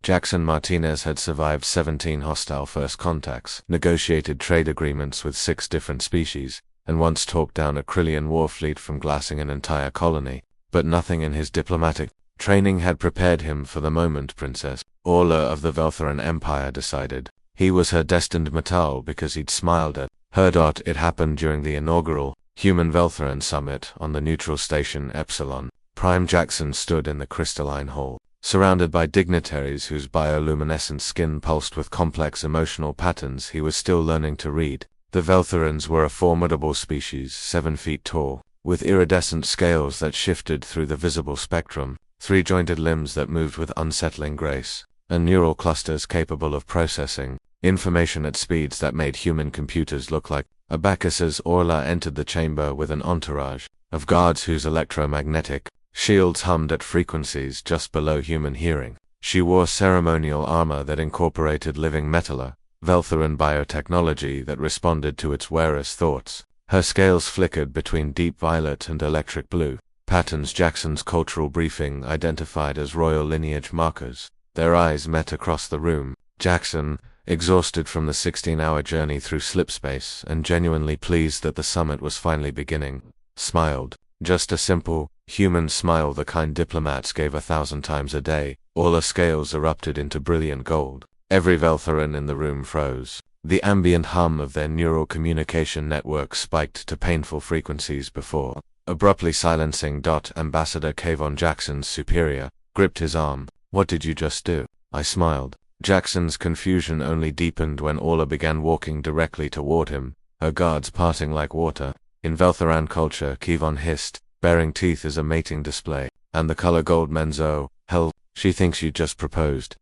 Jackson Martinez had survived 17 hostile first contacts, negotiated trade agreements with 6 different species, and once talked down a Krillian war fleet from glassing an entire colony. But nothing in his diplomatic training had prepared him for the moment Princess Orla of the Veltheran Empire decided. He was her destined Matal because he'd smiled at her. It happened during the inaugural Human Veltheran Summit on the neutral station Epsilon. Prime Jackson stood in the crystalline hall, surrounded by dignitaries whose bioluminescent skin pulsed with complex emotional patterns he was still learning to read. The Veltherans were a formidable species, 7 feet tall, with iridescent scales that shifted through the visible spectrum, 3-jointed limbs that moved with unsettling grace, and neural clusters capable of processing information at speeds that made human computers look like abacuses. Orla entered the chamber with an entourage of guards whose electromagnetic shields hummed at frequencies just below human hearing. She wore ceremonial armor that incorporated living metallar, Veltheran biotechnology that responded to its wearer's thoughts. Her scales flickered between deep violet and electric blue, patterns Jackson's cultural briefing identified as royal lineage markers. Their eyes met across the room. Jackson, exhausted from the 16-hour journey through slipspace and genuinely pleased that the summit was finally beginning, smiled. Just a simple, human smile, the kind diplomats gave 1,000 times a day. All her scales erupted into brilliant gold. Every Veltheran in the room froze. The ambient hum of their neural communication network spiked to painful frequencies before abruptly silencing. Ambassador Kayvon, Jackson's superior, gripped his arm. "What did you just do?" I smiled. Jackson's confusion only deepened when Orla began walking directly toward him, her guards parting like water. In Veltheran culture, Kayvon hissed, "Baring teeth is a mating display, and the color gold menzo. Hell, she thinks you just proposed."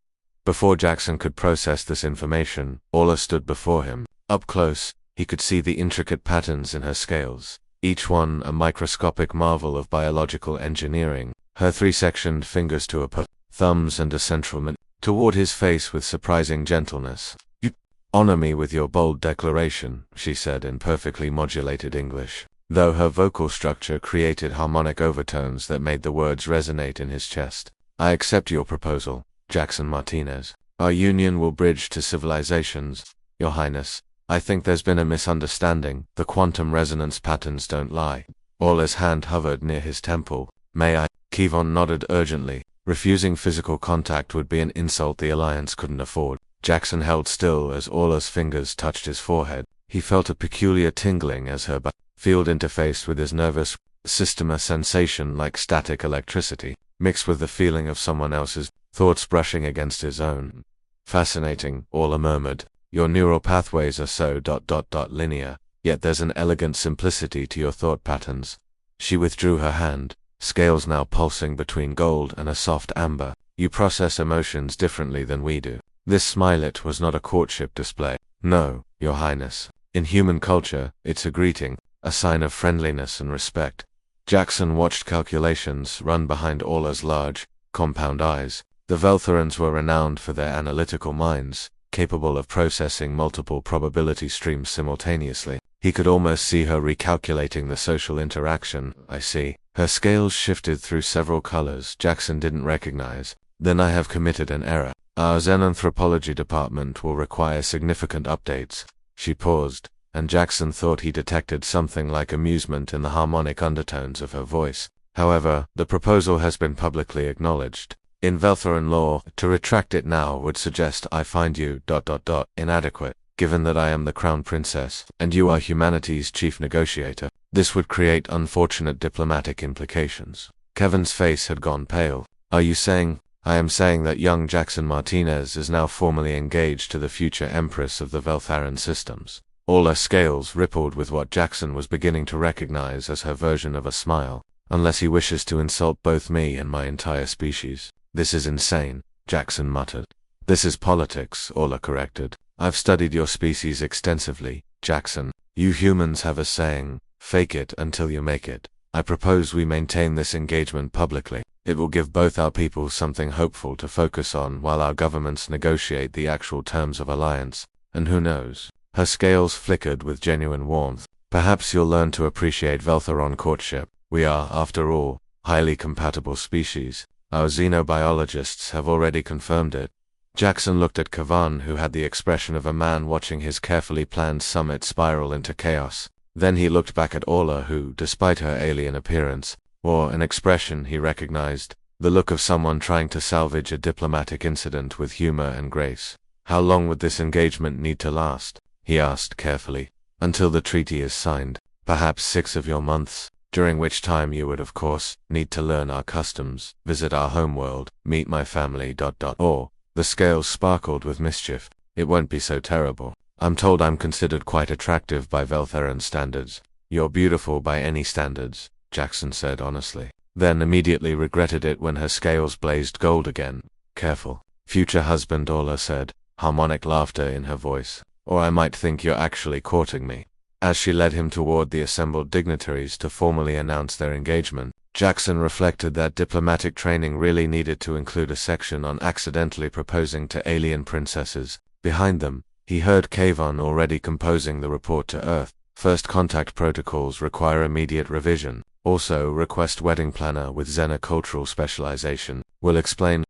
Before Jackson could process this information, Orla stood before him. Up close, he could see the intricate patterns in her scales, each one a microscopic marvel of biological engineering. Her 3-sectioned fingers to her thumbs and a central toward his face with surprising gentleness. "You honor me with your bold declaration," she said in perfectly modulated English, though her vocal structure created harmonic overtones that made the words resonate in his chest. "I accept your proposal, Jackson Martinez. Our union will bridge to civilizations. Your Highness, I think there's been a misunderstanding. The quantum resonance patterns don't lie." Orla's hand hovered near his temple. "May I?" Kayvon nodded urgently. Refusing physical contact would be an insult the Alliance couldn't afford. Jackson held still as Orla's fingers touched his forehead. He felt a peculiar tingling as her field interfaced with his nervous system, a sensation like static electricity, mixed with the feeling of someone else's thoughts brushing against his own. "Fascinating," Orla murmured. "Your neural pathways are so linear, yet there's an elegant simplicity to your thought patterns." She withdrew her hand, scales now pulsing between gold and a soft amber. "You process emotions differently than we do." This smilet was not a courtship display. "No, Your Highness. In human culture, it's a greeting, a sign of friendliness and respect." Jackson watched calculations run behind Orla's large, compound eyes. The Veltherans were renowned for their analytical minds, capable of processing multiple probability streams simultaneously. He could almost see her recalculating the social interaction. "I see." Her scales shifted through several colors Jackson didn't recognize. "Then I have committed an error. Our xenanthropology department will require significant updates." She paused, and Jackson thought he detected something like amusement in the harmonic undertones of her voice. "However, the proposal has been publicly acknowledged. In Veltheran law, to retract it now would suggest I find you inadequate. Given that I am the crown princess, and you are humanity's chief negotiator, this would create unfortunate diplomatic implications." Kevin's face had gone pale. "Are you saying?" "I am saying that young Jackson Martinez is now formally engaged to the future empress of the Veltheran systems." All her scales rippled with what Jackson was beginning to recognize as her version of a smile. "Unless he wishes to insult both me and my entire species." "This is insane," Jackson muttered. "This is politics," Orla corrected. "I've studied your species extensively, Jackson. You humans have a saying, fake it until you make it. I propose we maintain this engagement publicly. It will give both our peoples something hopeful to focus on while our governments negotiate the actual terms of alliance. And who knows?" Her scales flickered with genuine warmth. "Perhaps you'll learn to appreciate Veltheran courtship. We are, after all, highly compatible species. Our xenobiologists have already confirmed it." Jackson looked at Kavan, who had the expression of a man watching his carefully planned summit spiral into chaos. Then he looked back at Orla, who, despite her alien appearance, wore an expression he recognized, the look of someone trying to salvage a diplomatic incident with humor and grace. "How long would this engagement need to last?" he asked carefully. "Until the treaty is signed. Perhaps 6 of your months, during which time you would, of course, need to learn our customs, visit our homeworld, meet my family. Or, the scales sparkled with mischief. It won't be so terrible. I'm told I'm considered quite attractive by Veltheran standards. You're beautiful by any standards," Jackson said honestly. Then immediately regretted it when her scales blazed gold again. "Careful, future husband," Orla said, harmonic laughter in her voice. "Or I might think you're actually courting me." As she led him toward the assembled dignitaries to formally announce their engagement, Jackson reflected that diplomatic training really needed to include a section on accidentally proposing to alien princesses. Behind them, he heard Kavan already composing the report to Earth. "First contact protocols require immediate revision. Also, request wedding planner with xenocultural specialization. Will explain